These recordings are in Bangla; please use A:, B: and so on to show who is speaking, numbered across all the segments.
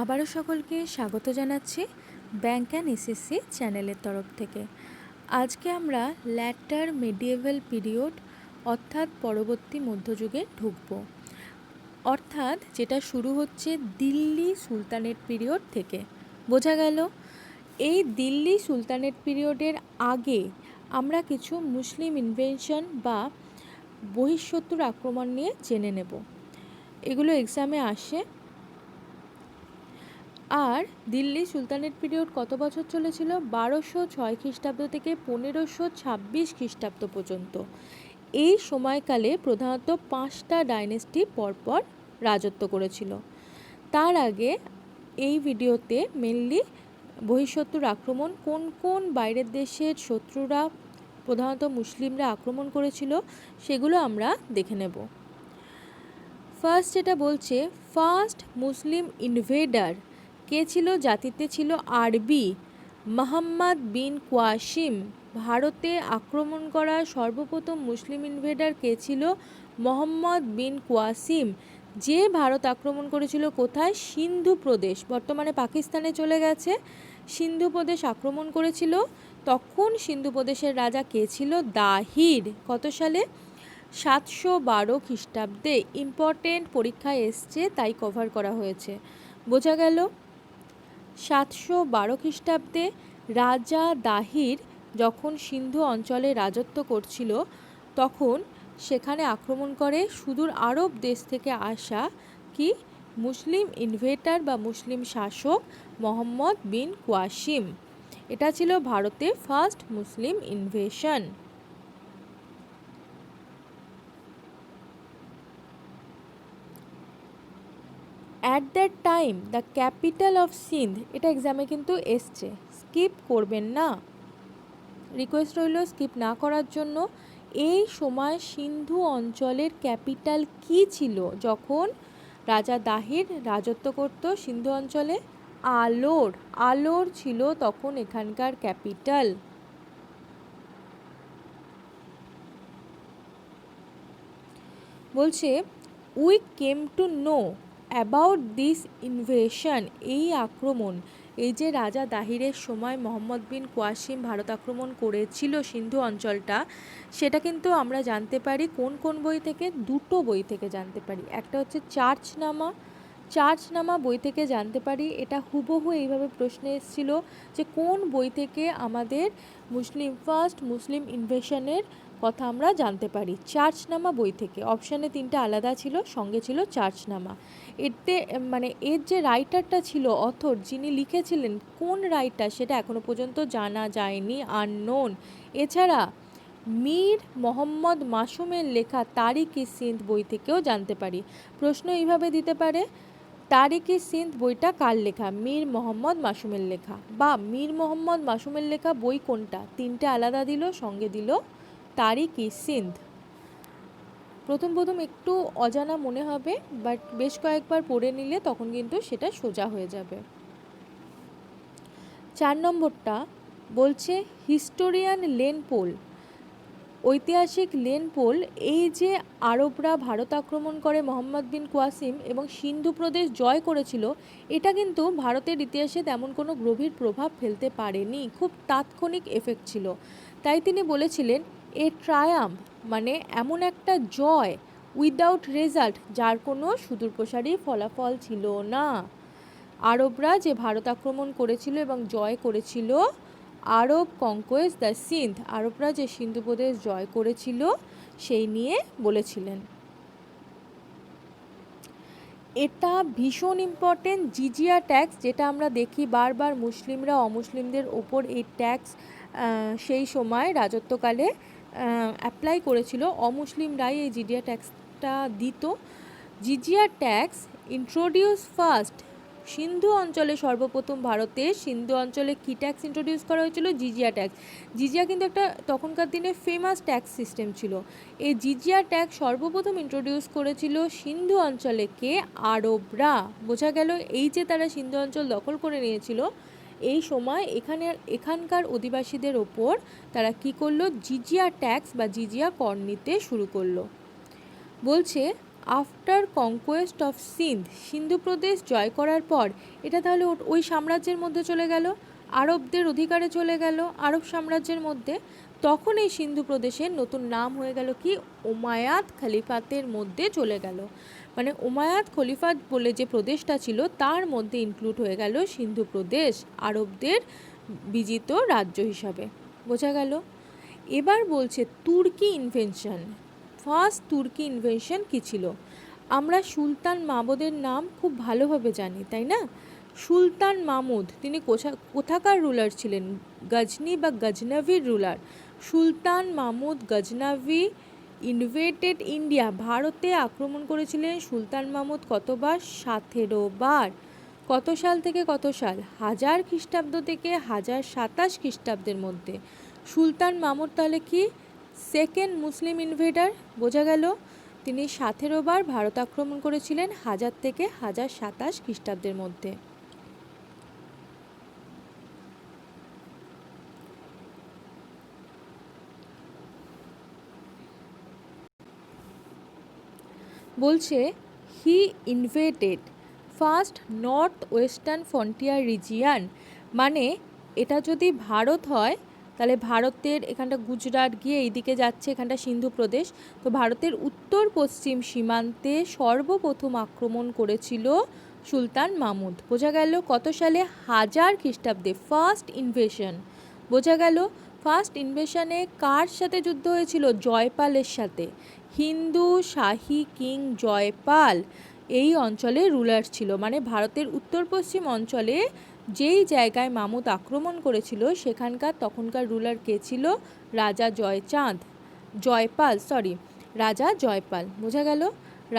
A: আবারও সকলকে স্বাগত জানাচ্ছি ব্যাংক অ্যান্ড এসএসসি চ্যানেলের তরফ থেকে। আজকে আমরা ল্যাটার মিডিয়েভাল পিরিয়ড অর্থাৎ পরবর্তী মধ্যযুগে ঢুকব, অর্থাৎ যেটা শুরু হচ্ছে দিল্লি সুলতানেট পিরিয়ড থেকে। বোঝা গেল? এই দিল্লি সুলতানেট পিরিয়ডের আগে আমরা কিছু মুসলিম ইনভেনশন বা বহিঃশত্রুর আক্রমণ নিয়ে জেনে নেব। এগুলো এক্সামে আসে। আর দিল্লি সুলতানেট পিরিয়ড কত বছর চলেছিল? 1206 খ্রিস্টাব্দ থেকে 1526 খ্রিস্টাব্দ পর্যন্ত। এই সময়কালে প্রধানত 5টা ডাইনেস্টি পরপর রাজত্ব করেছিল। তার আগে এই ভিডিওতে মেনলি বহিঃশত্রুর আক্রমণ, কোন কোন বাইরের দেশের শত্রুরা প্রধানত মুসলিমরা আক্রমণ করেছিল সেগুলো আমরা দেখে নেব। ফার্স্ট যেটা বলছে, ফার্স্ট মুসলিম ইনভেডার কে ছিল? জাতিতে ছিল আরবি। মোহাম্মদ বিন কোয়াসিম। ভারতে আক্রমণ করা সর্বপ্রথম মুসলিম ইনভেডার কে ছিল? মোহাম্মদ বিন কোয়াসিম, যে ভারত আক্রমণ করেছিল কোথায়? সিন্ধু প্রদেশ, বর্তমানে পাকিস্তানে চলে গেছে। সিন্ধু প্রদেশ আক্রমণ করেছিল। তখন সিন্ধু প্রদেশের রাজা কে ছিল? দাহির। কত সালে? 712 খ্রিস্টাব্দে। ইম্পর্টেন্ট পরীক্ষায় এসছে, তাই কভার করা হয়েছে। বোঝা গেল? 712 খ্রিস্টাব্দে রাজা দাহির যখন সিন্ধু অঞ্চলে রাজত্ব করছিল, তখন সেখানে আক্রমণ করে সুদূর আরব দেশ থেকে আসা কি মুসলিম ইনভেটার বা মুসলিম শাসক মোহাম্মদ বিন কোয়াসিম। এটা ছিল ভারতের first Muslim invasion. At that time the capital of Sindh, এটা এক্সামে কিন্তু এসছে, স্কিপ করবেন না, রিকোয়েস্ট রইল স্কিপ না করার জন্য। এই সময় সিন্ধু অঞ্চলের ক্যাপিটাল কি ছিল যখন রাজা দাহির রাজত্ব করত সিন্ধু অঞ্চলে? আলোর। আলোর ছিল তখন এখানকার ক্যাপিটাল। বলছে, we came to know about this invasion, এই আক্রমণ, এই যে রাজা দাহিরের সময় মোহাম্মদ বিন কোয়াসিম ভারত আক্রমণ করেছিল সিন্ধু অঞ্চলটা, সেটা কিন্তু আমরা জানতে পারি কোন কোন বই থেকে? দুটো বই থেকে জানতে পারি। একটা হচ্ছে চার্চনামা। চার্চনামা বই থেকে জানতে পারি। এটা হুবহু এইভাবে প্রশ্নে এসেছিল যে কোন বই থেকে আমাদের ফার্স্ট মুসলিম ইনভেশনের কথা আমরা জানতে পারি? চার্চনামা বই থেকে। অপশানে 3টা আলাদা ছিল, সঙ্গে ছিল চার্চনামা। এতে এর যে রাইটারটা ছিল, অথর যিনি লিখেছিলেন, কোন রাইটার সেটা এখনো পর্যন্ত জানা যায়নি, আননোন। এছাড়া মীর মোহাম্মদ মাসুমের লেখা তারিক-ই সিন্ধ বই থেকেও জানতে পারি। প্রশ্ন এইভাবে দিতে পারে, তারিক-ই সিন্ধ বইটা কার লেখা? মীর মোহাম্মদ মাসুমের লেখা। বা মীর মোহাম্মদ মাসুমের লেখা বই কোনটা? 3টে আলাদা দিল, সঙ্গে দিল তারিক-ই সিন্ধ। প্রথম একটু অজানা মনে হবে, বাট বেশ কয়েকবার পড়ে নিলে তখন কিন্তু সেটা সোজা হয়ে যাবে। 4 নম্বরটা বলছে, হিস্টোরিয়ান লেন পোল, ঐতিহাসিক লেন পোল, এই যে আরবরা ভারত আক্রমণ করে মোহাম্মদ বিন কোয়াসিম এবং সিন্ধু প্রদেশ জয় করেছিল, এটা কিন্তু ভারতের ইতিহাসে তেমন কোনো গভীর প্রভাব ফেলতে পারেনি, খুব তাৎক্ষণিক এফেক্ট ছিল। তাই তিনি বলেছিলেন, এ ট্রায়াম্প, মানে এমন একটা জয় উইদাউট রেজাল্ট, যার কোনো সুদূরপ্রসারী ফলাফল ছিল না। আরবরা যে ভারত আক্রমণ করেছিল এবং জয় করেছিল, আরব কনকোয়েস্ট দ্য সিন্ধ, আরবরা যে সিন্ধু প্রদেশ জয় করেছিল সেই নিয়ে বলেছিলেন। এটা ভীষণ ইম্পর্টেন্ট। জিজিয়া ট্যাক্স, যেটা আমরা দেখি বারবার মুসলিমরা অমুসলিমদের ওপর এই ট্যাক্স সেই সময় রাজত্বকালে অ্যাপ্লাই করেছিল, অমুসলিমরাই এই জিজিয়া ট্যাক্সটা দিত। জিজিয়া ট্যাক্স ইন্ট্রোডিউস ফার্স্ট সিন্ধু অঞ্চলে, সর্বপ্রথম ভারতে সিন্ধু অঞ্চলে কী ট্যাক্স ইন্ট্রোডিউস করা হয়েছিল? জিজিয়া ট্যাক্স। জিজিয়া কিন্তু একটা তখনকার দিনে ফেমাস ট্যাক্স সিস্টেম ছিল। এই জিজিয়া ট্যাক্স সর্বপ্রথম ইন্ট্রোডিউস করেছিল সিন্ধু অঞ্চলে কে? আরবরা। বোঝা গেল, এই যে তারা সিন্ধু অঞ্চল দখল করে নিয়েছিল, এই সময় এখানকার অধিবাসীদের ওপর তারা কি করলো? জিজিয়া ট্যাক্স বা জিজিয়া কর নিতে শুরু করলো। বলছে, আফটার কনকোয়েস্ট অফ সিন্ধু প্রদেশ জয় করার পর এটা তাহলে ওই সাম্রাজ্যের মধ্যে চলে গেল, আরবদের অধিকারে চলে গেল, আরব সাম্রাজ্যের মধ্যে। তখন এই সিন্ধু প্রদেশের নতুন নাম হয়ে গেল কি, উমায়াদ খলিফাতের মধ্যে চলে গেল। মানে উমায়াদ খলিফাত বলে যে প্রদেশটা ছিল তার মধ্যে ইনক্লুড হয়ে গেল সিন্ধু প্রদেশ, আরবদের বিজিত রাজ্য হিসাবে। বোঝা গেল? এবার বলছে তুর্কি ইনভেনশন। ফার্স্ট তুর্কি ইনভেনশন কী ছিল? আমরা সুলতান মাহমুদের নাম খুব ভালোভাবে জানি, তাই না? সুলতান মাহমুদ তিনি কোথাকার রুলার ছিলেন? গজনি বা গজনভির রুলার। সুলতান মাহমুদ গজনভি ইনভেটেড ইন্ডিয়া, ভারতে আক্রমণ করেছিলেন সুলতান মাহমুদ কতবার? 17 বার। কত সাল থেকে কত সাল? 1000 খ্রিস্টাব্দ থেকে 1027 খ্রিস্টাব্দের মধ্যে। সুলতান মাহমুদ তাহলে কি সেকেন্ড মুসলিম ইনভেডার। বোঝা গেল? তিনি 17 বার ভারত আক্রমণ করেছিলেন 1000 থেকে 1027 খ্রিস্টাব্দের মধ্যে। বলছে he invaded first north western frontier region, মানে এটা যদি ভারত হয় তাহলে ভারতের এখানটা গুজরাট গিয়ে এইদিকে যাচ্ছে, এখানটা সিন্ধু প্রদেশ, তো ভারতের উত্তর পশ্চিম সীমান্তে সর্বপ্রথম আক্রমণ করেছিল সুলতান মাহমুদ। বোঝা গেল? কত সালে? 1000 খ্রিস্টাব্দে ফার্স্ট ইনভেশন। বোঝা গেল? ফার্স্ট ইনভেশনে কার সাথে যুদ্ধ হয়েছিল? জয়পালের সাথে। হিন্দু শাহী কিং জয়পাল এই অঞ্চলে রুলার ছিল। মানে ভারতের উত্তর পশ্চিম অঞ্চলে যেই জায়গায় মাহমুদ আক্রমণ করেছিল সেখানকার তখনকার রুলার কে ছিল? রাজা রাজা জয়পাল। বোঝা গেল?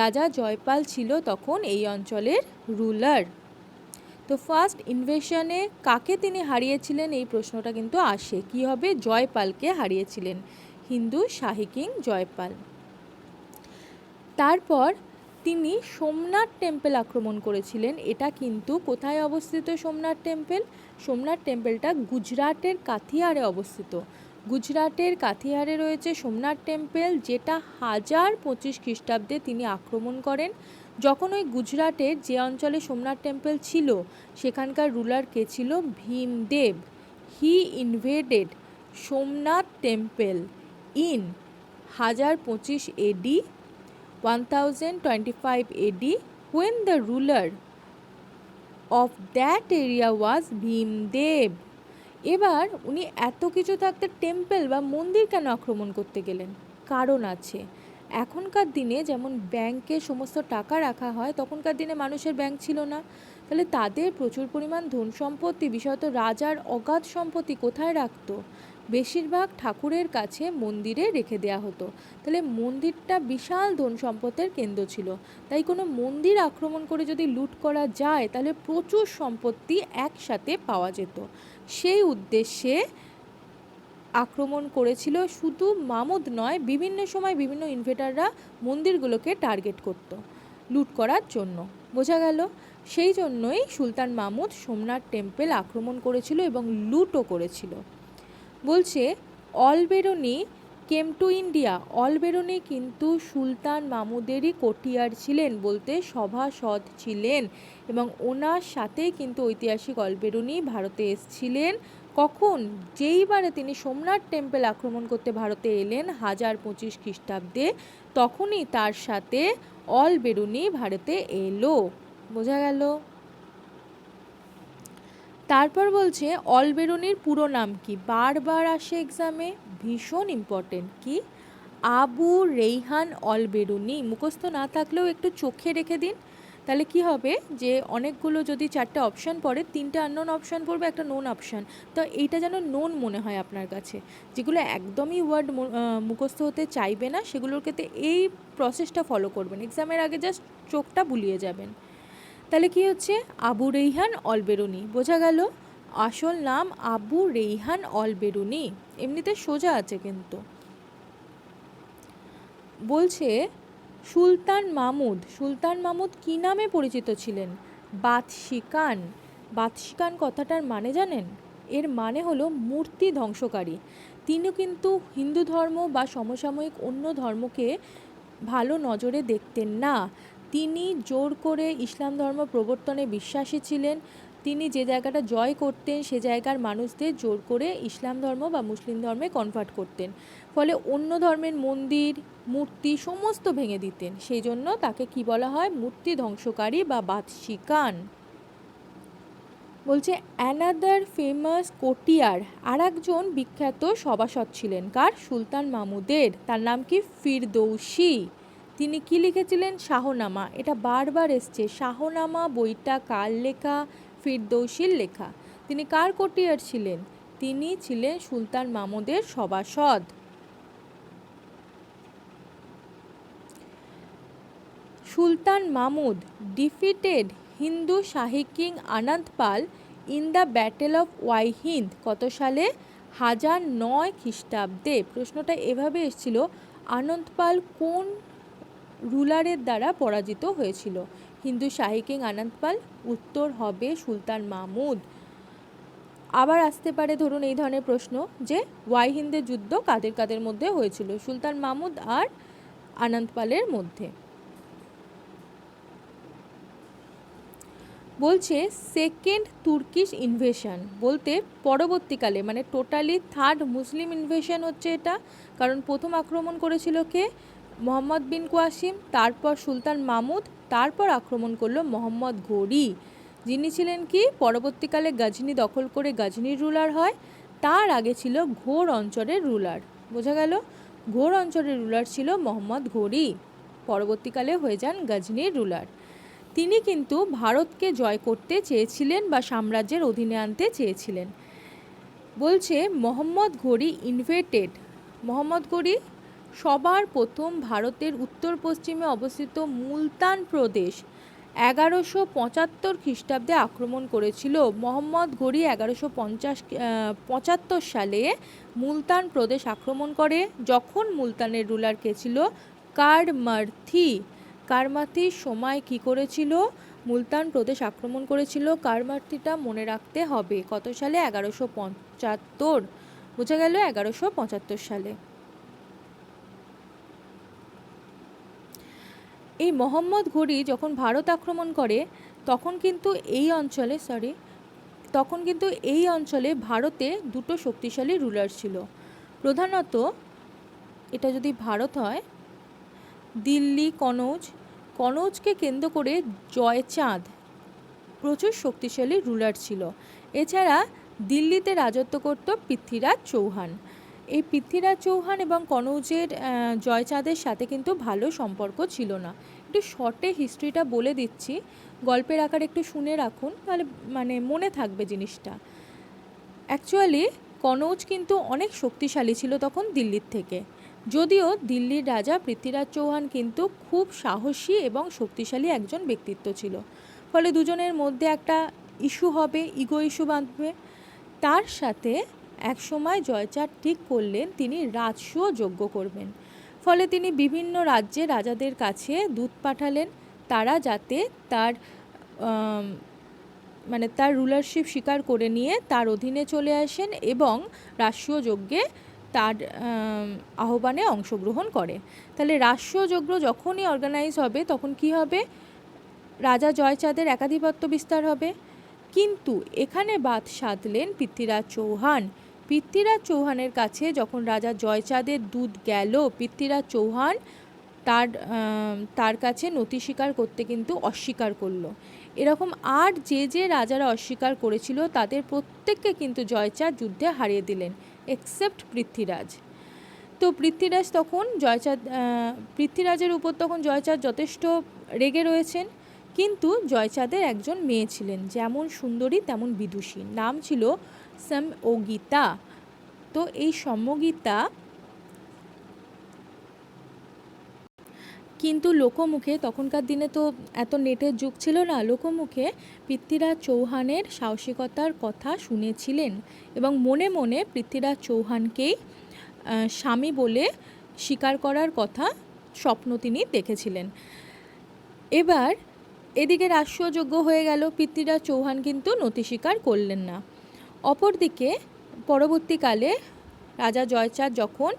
A: রাজা জয়পাল ছিল তখন এই অঞ্চলের রুলার। তো ফার্স্ট ইনভেশনে কাকে তিনি হারিয়েছিলেন এই প্রশ্নটা কিন্তু আসে। কি হবে? জয়পালকে হারিয়েছিলেন, হিন্দু শাহী কিং জয়পাল। তারপর তিনি সোমনাথ টেম্পল আক্রমণ করেছিলেন। এটা কিন্তু কোথায় অবস্থিত সোমনাথ টেম্পল? সোমনাথ টেম্পলটা গুজরাটের কাথিয়ারে অবস্থিত। গুজরাটের কাথিয়ারে রয়েছে সোমনাথ টেম্পল, যেটা 1025 খ্রিস্টাব্দে তিনি আক্রমণ করেন। যখন ওই গুজরাটের যে অঞ্চলে সোমনাথ টেম্পল ছিল সেখানকার রুলার কে ছিল? Bhimdev. He invaded Somnath temple in 1025 AD 1025 AD when the ruler of that area was Bhimdev. এবার উনি এত কিছু থাকতে টেম্পল বা মন্দির কেন আক্রমণ করতে গেলেন? কারণ আছে। এখনকার দিনে যেমন ব্যাংকে সমস্ত টাকা রাখা হয়, তখনকার দিনে মানুষের ব্যাংক ছিল না, তাহলে তাদের প্রচুর পরিমাণ ধন সম্পত্তি, বিশেষত রাজার অগাধ সম্পত্তি কোথায় রাখতো? বেশিরভাগ ঠাকুরের কাছে মন্দিরে রেখে দেওয়া হতো। তাহলে মন্দিরটা বিশাল ধন সম্পদের কেন্দ্র ছিল। তাই কোনো মন্দির আক্রমণ করে যদি লুট করা যায় তাহলে প্রচুর সম্পত্তি একসাথে পাওয়া যেত। সেই উদ্দেশ্যে আক্রমণ করেছিল। শুধু মাহমুদ নয়, বিভিন্ন সময় বিভিন্ন ইনভেডাররা মন্দিরগুলোকে টার্গেট করত লুট করার জন্য। বোঝা গেল? সেই জন্যই সুলতান মাহমুদ সোমনাথ টেম্পল আক্রমণ করেছিল এবং লুটও করেছিল। বলছে অলবেরনি কেম টু ইন্ডিয়া। অলবেরনি কিন্তু সুলতান মাহমুদেরই কটিয়ার ছিলেন, বলতে সভাসদ ছিলেন, এবং ওনার সাথেই কিন্তু ঐতিহাসিক অলবেরনি ভারতে এসেছিলেন। কখন? যেইবারে তিনি সোমনাথ টেম্পল আক্রমণ করতে ভারতে এলেন 1025 খ্রিস্টাব্দে, তখনই তার সাথে অলবেরনি ভারতে এলো। বোঝা গেল? তারপর বলছে অলবেরনির পুরো নাম কি? বারবার আসে এক্সামে, ভীষণ ইম্পর্টেন্ট। কি? আবু রেইহান অলবেরুনি। মুখস্থ না থাকলেও একটু চোখে রেখে দিন, তাহলে কি হবে যে অনেকগুলো যদি 4টে অপশান পড়ে, 3টে আননোন অপশান পড়বে, একটা নোন অপশান, তো এইটা যেন নোন মনে হয় আপনার কাছে। যেগুলো একদমই ওয়ার্ড মুখস্থ হতে চাইবে না সেগুলোর ক্ষেত্রে এই প্রসেসটা ফলো করবেন, এক্সামের আগে জাস্ট চোখটা বুলিয়ে যাবেন। তাহলে কি হচ্ছে? আবু রেইহান অলবেরুনি। বোঝা গেল? আসল নাম আবু রেইহান অলবেরুনি, এমনিতে সোজা আছে কিন্তু। বলছে সুলতান মাহমুদ কী নামে পরিচিত ছিলেন? বাদশিকান। বাদশিকান কথাটার মানে জানেন? এর মানে হলো মূর্তি ধ্বংসকারী। তিনি কিন্তু হিন্দু ধর্ম বা সমসাময়িক অন্য ধর্মকে ভালো নজরে দেখতেন না। তিনি জোর করে ইসলাম ধর্ম প্রবর্তনে বিশ্বাসী ছিলেন। তিনি যে জায়গাটা জয় করতেন সে জায়গার মানুষদের জোর করে ইসলাম ধর্ম বা মুসলিম ধর্মে কনভার্ট করতেন। ফলে অন্য ধর্মের মন্দির, মূর্তি সমস্ত ভেঙে দিতেন। সেই জন্য তাকে কি বলা হয়? মূর্তি ধ্বংসকারী বা বাদশিকান। বলছে অ্যানাদার ফেমাস কোটিয়ার, আর একজন বিখ্যাত সভাসদ ছিলেন কার? সুলতান মাহমুদের। তার নাম কি? ফিরদৌসী। তিনি কি লিখেছিলেন? শাহনামা। এটা বারবার এসছে। শাহনামা বইটা কার লেখা? ফিরদৌসীর লেখা। তিনি কার কোটিয়ার ছিলেন? তিনি ছিলেন সুলতান মাহমুদের সভাসদ। Sultan Mahmud defeated Hindu Shahi king Anand Pal in the battle of Waihind কত সালে? 1009 খ্রিস্টাব্দে। প্রশ্নটা এভাবে এসেছিল, আনন্দ পাল কোন রুলারের দ্বারা পরাজিত হয়েছিল? হিন্দু শাহী কিং আনন্দ পাল। উত্তর হবে সুলতান মাহমুদ। আবার আসতে পারে ধরুন এই ধরনের প্রশ্ন যে ওয়াইহিন্দের যুদ্ধ কাদের কাদের মধ্যে হয়েছিল? সুলতান মাহমুদ আর আনন্দ পালের মধ্যে। বলছে সেকেন্ড তুর্কিশ ইনভেশন বলতে পরবর্তীকালে, মানে টোটালি থার্ড মুসলিম ইনভেশন হচ্ছে এটা। কারণ প্রথম আক্রমণ করেছিল কে? মোহাম্মদ বিন কোয়াসিম, তারপর সুলতান মাহমুদ, তারপর আক্রমণ করলো মোহাম্মদ ঘোরি, যিনি ছিলেন কি পরবর্তীকালে গজনি দখল করে গজনির রুলার হয়। তার আগে ছিল ঘোর অঞ্চলের রুলার। বোঝা গেল? ঘোর অঞ্চলের রুলার ছিল মোহাম্মদ ঘোরি, পরবর্তীকালে হয়ে যান গজনির রুলার। তিনি কিন্তু ভারতকে জয় করতে চেয়েছিলেন বা সাম্রাজ্যের অধীনে আনতে চেয়েছিলেন। বলছে মোহাম্মদ ঘোরি ইনভেটেড, মোহাম্মদ ঘোরি সবার প্রথম ভারতের উত্তর পশ্চিমে অবস্থিত মুলতান প্রদেশ 1175 খ্রিস্টাব্দে আক্রমণ করেছিল। মোহাম্মদ ঘোরি 1175 সালে মুলতান প্রদেশ আক্রমণ করে, যখন মুলতানের রুলার কে ছিল? কারমার্থি। কারমার্থির সময় কি করেছিল? মুলতান প্রদেশ আক্রমণ করেছিল। কারমার্থিটা মনে রাখতে হবে। কত সালে? 1175। বোঝা গেল? 1175 সালে। এই মোহাম্মদ ঘোরি যখন ভারত আক্রমণ করে তখন কিন্তু এই অঞ্চলে ভারতে দুটো শক্তিশালী রুলার ছিল। প্রধানত এটা যদি ভারত হয়, দিল্লি, কনৌজকে কেন্দ্র করে জয়চাঁদ প্রচুর শক্তিশালী রুলার ছিল। এছাড়া দিল্লিতে রাজত্ব করত পৃথ্বীরাজ চৌহান। এই পৃথ্বীরাজ চৌহান এবং কনৌজের জয়চাঁদের সাথে কিন্তু ভালো সম্পর্ক ছিল না। একটু শর্টে হিস্ট্রিটা বলে দিচ্ছি, গল্পের আকারে একটু শুনে রাখুন, তাহলে মানে মনে থাকবে জিনিসটা। অ্যাকচুয়ালি কনৌজ কিন্তু অনেক শক্তিশালী ছিল তখন দিল্লির থেকে, যদিও দিল্লির রাজা পৃথ্বীরাজ চৌহান কিন্তু খুব সাহসী এবং শক্তিশালী একজন ব্যক্তিত্ব ছিল। ফলে দুজনের মধ্যে একটা ইস্যু হবে, ইগো ইস্যু বাঁধবে। তার সাথে একসময় জয়চাঁদ ঠিক করলেন তিনি রাজসূয় যজ্ঞ করবেন। ফলে তিনি বিভিন্ন রাজ্যে রাজাদের কাছে দূত পাঠালেন, তারা যাতে তার রুলারশিপ স্বীকার করে নিয়ে তার অধীনে চলে আসেন এবং রাজসূয় যজ্ঞে তার আহ্বানে অংশগ্রহণ করে। তাহলে রাজসূয় যজ্ঞ যখনই অর্গানাইজ হবে তখন কি হবে? রাজা জয়চাঁদের একাধিপত্য বিস্তার হবে। কিন্তু এখানে বাদ সাধলেন পৃথ্বীরাজ চৌহান। পৃথ্বীরাজ চৌহানের কাছে যখন রাজা জয়চাঁদের দূত গেল, পৃথ্বীরাজ চৌহান তার কাছে নথি স্বীকার করতে কিন্তু অস্বীকার করলো। এরকম আর যে রাজারা অস্বীকার করেছিল তাদের প্রত্যেককে কিন্তু জয়চাঁদ যুদ্ধে হারিয়ে দিলেন, এক্সেপ্ট পৃথ্বীরাজ। তো পৃথ্বীরাজের উপর তখন জয়চাঁদ যথেষ্ট রেগে রয়েছেন। কিন্তু জয়চাঁদের একজন মেয়ে ছিলেন, যেমন সুন্দরী তেমন বিদুষী, নাম ছিল সম্যগীতা। তো এই সম্যগীতা কিন্তু লোকমুখে, তখনকার দিনে তো এত নেটের যুগ ছিল না, লোকমুখে পৃথ্বীরাজ চৌহানের সাহসিকতার কথা শুনেছিলেন এবং মনে মনে পৃথ্বীরাজ চৌহানকেই স্বামী বলে স্বীকার করার কথা স্বপ্ন তিনি দেখেছিলেন। এবার এদিকে রাজসূয় যজ্ঞ হয়ে গেল, পৃথ্বীরাজ চৌহান কিন্তু নথি স্বীকার করলেন না। অপরদিকে পরবর্তীকালে রাজা জয়চাঁদ যখন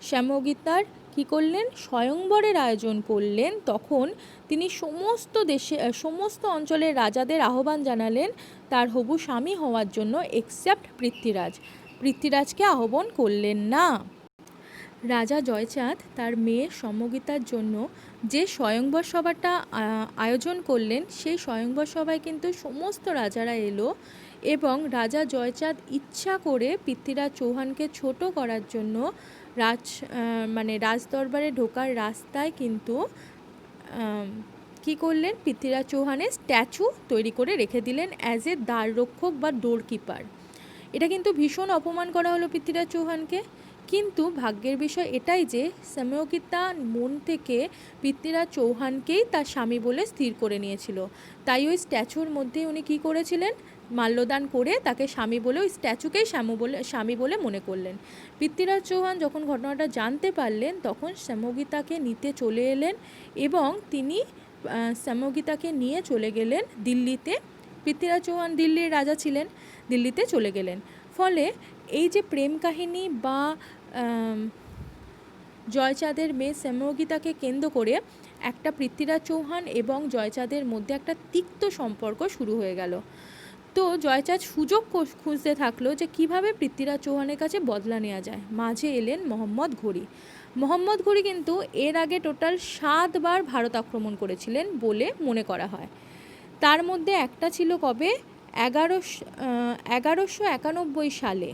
A: সম্যগীতার কী করলেন, স্বয়ংবরের আয়োজন করলেন, তখন তিনি সমস্ত অঞ্চলের রাজাদের আহ্বান জানালেন তার হবু স্বামী হওয়ার জন্য, এক্সেপ্ট পৃথ্বীরাজকে আহ্বান করলেন না। রাজা জয়চাঁদ তার মেয়ে সম্যগীতার জন্য যে স্বয়ংবর সভাটা আয়োজন করলেন, সেই স্বয়ংবর সভায় কিন্তু সমস্ত রাজারা এলো এবং রাজা জয়চাঁদ ইচ্ছা করে পৃথ্বীরাজ চৌহানকে ছোট করার জন্য রাজদরবারে ঢোকার রাস্তায় কিন্তু কী করলেন, পৃথ্বীরাজ চৌহানের স্ট্যাচু তৈরি করে রেখে দিলেন অ্যাজ এ দ্বাররক্ষক বা ডোর কিপার। এটা কিন্তু ভীষণ অপমান করা হলো পৃথ্বীরাজ চৌহানকে। কিন্তু ভাগ্যের বিষয় এটাই যে সম্যগীতা মন থেকে পৃথ্বীরাজ চৌহানকেই তার স্বামী বলে স্থির করে নিয়েছিল, তাই ওই স্ট্যাচুর মধ্যেই উনি কী করেছিলেন, মাল্যদান করে তাকে স্বামী বলে, ওই স্ট্যাচুকেই স্বামী বলে মনে করলেন। পৃথ্বীরাজ চৌহান যখন ঘটনাটা জানতে পারলেন তখন সম্যগীতাকে নিতে চলে এলেন এবং তিনি সম্যগীতাকে নিয়ে চলে গেলেন দিল্লিতে। পৃথ্বীরাজ চৌহান দিল্লির রাজা ছিলেন, দিল্লিতে চলে গেলেন। ফলে এই যে প্রেম কাহিনী বা জয়চাঁদের মেয়ে সম্যগীতাকে কেন্দ্র করে একটা পৃথ্বীরাজ চৌহান এবং জয়চাঁদের মধ্যে একটা তিক্ত সম্পর্ক শুরু হয়ে গেল। তো জয়চাঁদ সুযোগ খুঁজতে থাকলো যে কিভাবে পৃথ্বীরাজ চৌহানের কাছে বদলা নেওয়া যায়। মাঝে এলেন মোহাম্মদ ঘুরি। মোহাম্মদ ঘুরি কিন্তু এর আগে টোটাল 7 বার ভারত আক্রমণ করেছিলেন বলে মনে করা হয়। তার মধ্যে একটা ছিল কবে, 1191 সালে।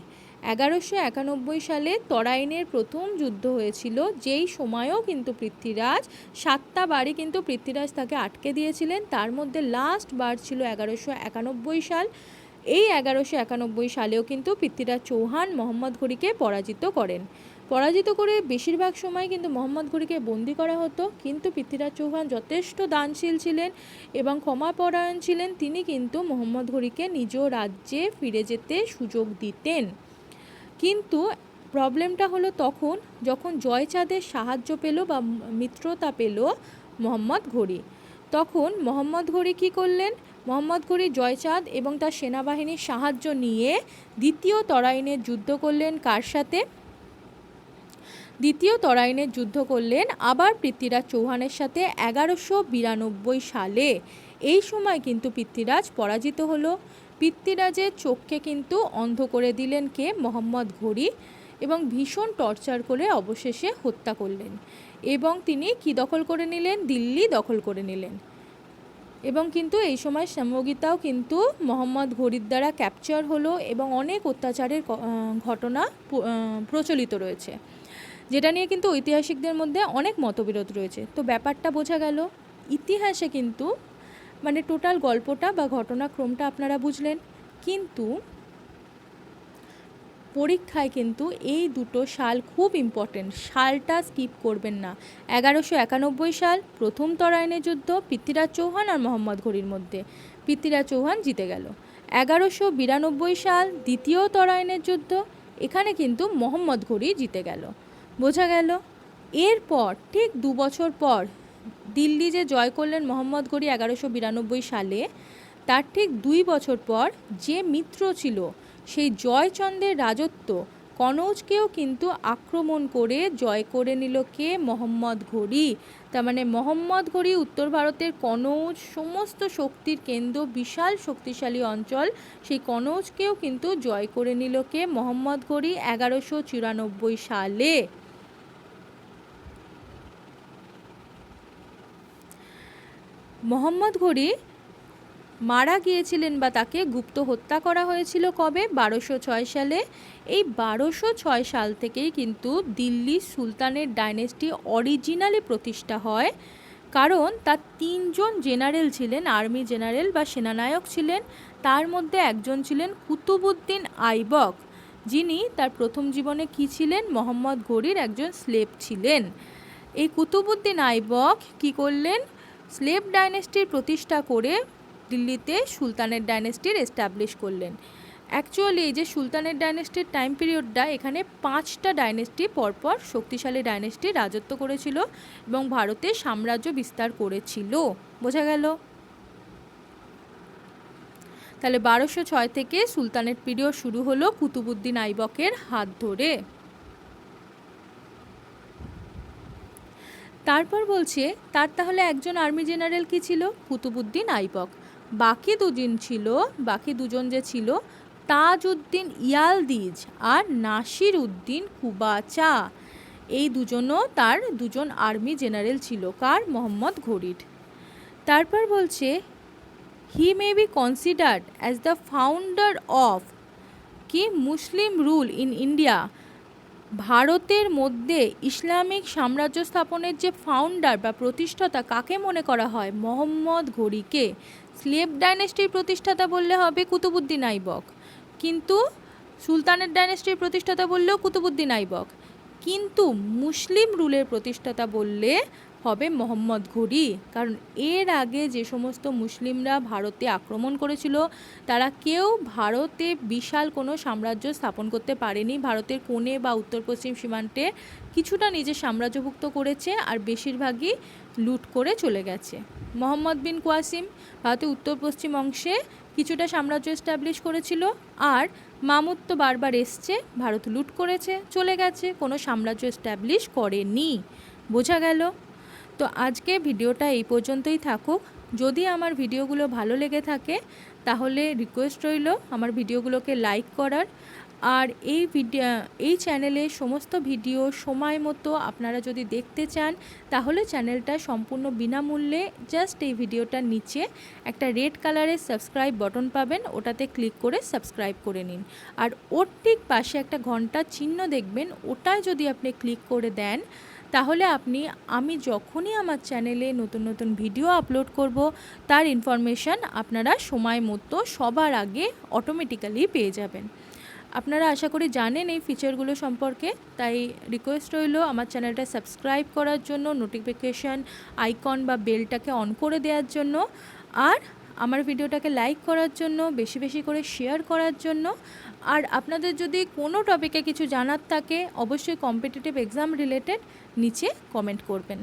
A: 1191 সালে তরাইনের প্রথম যুদ্ধ হয়েছিল, যেই সময়েও কিন্তু পৃথ্বীরাজ 7টা বারই কিন্তু পৃথ্বীরাজ তাকে আটকে দিয়েছিলেন। তার মধ্যে লাস্ট বার ছিল 1191 সাল। এই 1191 সালেও কিন্তু পৃথ্বীরাজ চৌহান মোহাম্মদ ঘুরিকে পরাজিত করে বেশিরভাগ সময় কিন্তু মোহাম্মদ ঘুরিকে বন্দি করা হতো। কিন্তু পৃথ্বীরাজ চৌহান যথেষ্ট দানশীল ছিলেন এবং ক্ষমাপরায়ণ ছিলেন, তিনি কিন্তু মোহাম্মদ ঘুরিকে নিজ রাজ্যে ফিরে যেতে সুযোগ দিতেন। কিন্তু প্রবলেমটা হলো তখন যখন জয়চাঁদের সাহায্য পেল বা মিত্রতা পেল মোহাম্মদ ঘুরি। তখন মোহাম্মদ ঘুরি কী করলেন, মোহাম্মদ ঘুরি জয়চাঁদ এবং তার সেনাবাহিনীর সাহায্য নিয়ে দ্বিতীয় তরাইনের যুদ্ধ করলেন। কার সাথে? দ্বিতীয় তরাইনের যুদ্ধ করলেন আবার পৃথ্বীরাজ চৌহানের সাথে 1192 সালে। এই সময় কিন্তু পৃথ্বীরাজ পরাজিত হলো। পৃথ্বীরাজের চোখকে কিন্তু অন্ধ করে দিলেন কে? মোহাম্মদ ঘুরি, এবং ভীষণ টর্চার করে অবশেষে হত্যা করলেন। এবং তিনি কি দখল করে নিলেন? দিল্লি দখল করে নিলেন। এবং কিন্তু এই সময় সম্যগীতাও কিন্তু মোহাম্মদ ঘুরির দ্বারা ক্যাপচার হলো এবং অনেক অত্যাচারের ঘটনা প্রচলিত রয়েছে, যেটা নিয়ে কিন্তু ঐতিহাসিকদের মধ্যে অনেক মতবিরোধ রয়েছে। তো ব্যাপারটা বোঝা গেল। ইতিহাসে কিন্তু টোটাল গল্পটা বা ঘটনাক্রমটা আপনারা বুঝলেন, কিন্তু পরীক্ষায় কিন্তু এই দুটো সাল খুব ইম্পর্টেন্ট, সালটা স্কিপ করবেন না। 1191 সাল প্রথম তরাইনের যুদ্ধ পৃথ্বীরাজ চৌহান আর মোহাম্মদ ঘুরির মধ্যে, পৃথ্বীরাজ চৌহান জিতে গেল। 1192 সাল দ্বিতীয় তরাইনের যুদ্ধ, এখানে কিন্তু মোহাম্মদ ঘুরি জিতে গেল। বোঝা গেল। এরপর ঠিক 2 বছর পর দিল্লি যে জয় করলেন মোহাম্মদ ঘুরি 1192 সালে, তার ঠিক 2 বছর পর যে মিত্র ছিল সেই জয়চন্দ্রের রাজত্ব কনৌজকেও কিন্তু আক্রমণ করে জয় করে নিল কে? মোহাম্মদ ঘুরি। তার মানে মোহাম্মদ ঘুরি উত্তর ভারতের কনৌজ, সমস্ত শক্তির কেন্দ্র, বিশাল শক্তিশালী অঞ্চল, সেই কনৌজকেও কিন্তু জয় করে নিল কে? মোহাম্মদ ঘুরি 1194 সালে। মোহাম্মদ ঘুরি মারা গিয়েছিলেন বা তাকে গুপ্ত হত্যা করা হয়েছিল কবে? 1206 সালে। এই 1206 সাল থেকেই কিন্তু দিল্লি সুলতানের ডাইনেস্টি অরিজিনালি প্রতিষ্ঠা হয়, কারণ তার 3 জন জেনারেল ছিলেন, আর্মি জেনারেল বা সেনানায়ক ছিলেন। তার মধ্যে একজন ছিলেন কুতুবউদ্দিন আইবক, যিনি তার প্রথম জীবনে কী ছিলেন? মোহাম্মদ ঘুরির একজন স্লেভ ছিলেন। এই কুতুবউদ্দিন আইবক কী করলেন? স্লেভ ডাইনেস্টির প্রতিষ্ঠা করে দিল্লিতে সুলতানের ডাইনেস্টির এস্টাবলিশ করলেন। অ্যাকচুয়ালি এই যে সুলতানের ডাইনেস্টির টাইম পিরিয়ডটা, এখানে 5টা ডাইনেস্টি পরপর শক্তিশালী ডাইনেস্টি রাজত্ব করেছিল এবং ভারতে সাম্রাজ্য বিস্তার করেছিল। বোঝা গেল? তাহলে 1206 থেকে সুলতানের পিরিয়ড শুরু হলো কুতুবউদ্দিন আইবকের হাত ধরে। তারপর বলছে তার তাহলে একজন আর্মি জেনারেল কি ছিল? কুতুবুদ্দিন আইবক। বাকি দুজন যে ছিল তাজউদ্দিন ইয়ালদিজ আর নাসির উদ্দিন কুবাচা। এই দুজনও তার দুজন আর্মি জেনারেল ছিল। কার? মোহাম্মদ ঘুরির। তারপর বলছে he may be considered as the founder of কি মুসলিম রুল ইন ইন্ডিয়া। ভারতের মধ্যে ইসলামিক সাম্রাজ্য স্থাপনের যে ফাউন্ডার বা প্রতিষ্ঠাতা কাকে মনে করা হয়? মোহাম্মদ ঘুরিকে। স্লেভ ডাইনেস্টির প্রতিষ্ঠাতা বললে হবে কুতুবুদ্দিন আইবক, কিন্তু সুলতানের ডাইনেস্টির প্রতিষ্ঠাতা বললেও কুতুবুদ্দিন আইবক, কিন্তু মুসলিম রুলের প্রতিষ্ঠাতা বললে হবে মোহাম্মদ ঘুরি। কারণ এর আগে যে সমস্ত মুসলিমরা ভারতে আক্রমণ করেছিল তারা কেউ ভারতে বিশাল কোনো সাম্রাজ্য স্থাপন করতে পারেনি। ভারতের কোণে বা উত্তর পশ্চিম সীমান্তে কিছুটা নিজের সাম্রাজ্যভুক্ত করেছে আর বেশিরভাগই লুট করে চলে গেছে। মোহাম্মদ বিন কোয়াসিম ভারতের উত্তর পশ্চিম অংশে কিছুটা সাম্রাজ্য এস্টাবলিশ করেছিল, আর মামুদ তো বারবার এসছে, ভারত লুট করেছে চলে গেছে, কোনো সাম্রাজ্য এস্টাবলিশ করেনি। বোঝা গেল? তো আজকে ভিডিওটা এই পর্যন্তই থাকুক। যদি আমার ভিডিওগুলো ভালো লেগে থাকে তাহলে রিকোয়েস্ট রইল আমার ভিডিওগুলোকে লাইক করার। আর এই চ্যানেলে সমস্ত ভিডিও সময় মতো আপনারা যদি দেখতে চান তাহলে চ্যানেলটা সম্পূর্ণ বিনামূল্যে জাস্ট এই ভিডিওটার নিচে একটা রেড কালারের সাবস্ক্রাইব বাটন পাবেন, ওটাতে ক্লিক করে সাবস্ক্রাইব করে নিন। আর ওর ঠিক পাশে একটা ঘন্টার চিহ্ন দেখবেন, ওটায় যদি আপনি ক্লিক করে দেন তাহলে আমি যখনই আমার চ্যানেলে নতুন নতুন ভিডিও আপলোড করব তার ইনফরমেশান আপনারা সময় মতো সবার আগে অটোমেটিক্যালি পেয়ে যাবেন। আপনারা আশা করি জানেন এই ফিচারগুলো সম্পর্কে, তাই রিকোয়েস্ট রইল আমার চ্যানেলটা সাবস্ক্রাইব করার জন্য, নোটিফিকেশান আইকন বা বেলটাকে অন করে দেওয়ার জন্য, আর আমার ভিডিওটাকে লাইক করার জন্য, বেশি বেশি করে শেয়ার করার জন্য। আর আপনাদের যদি কোনো টপিকে কিছু জানার থাকে অবশ্যই কম্পিটিটিভ এক্সাম রিলেটেড নিচে কমেন্ট করবেন।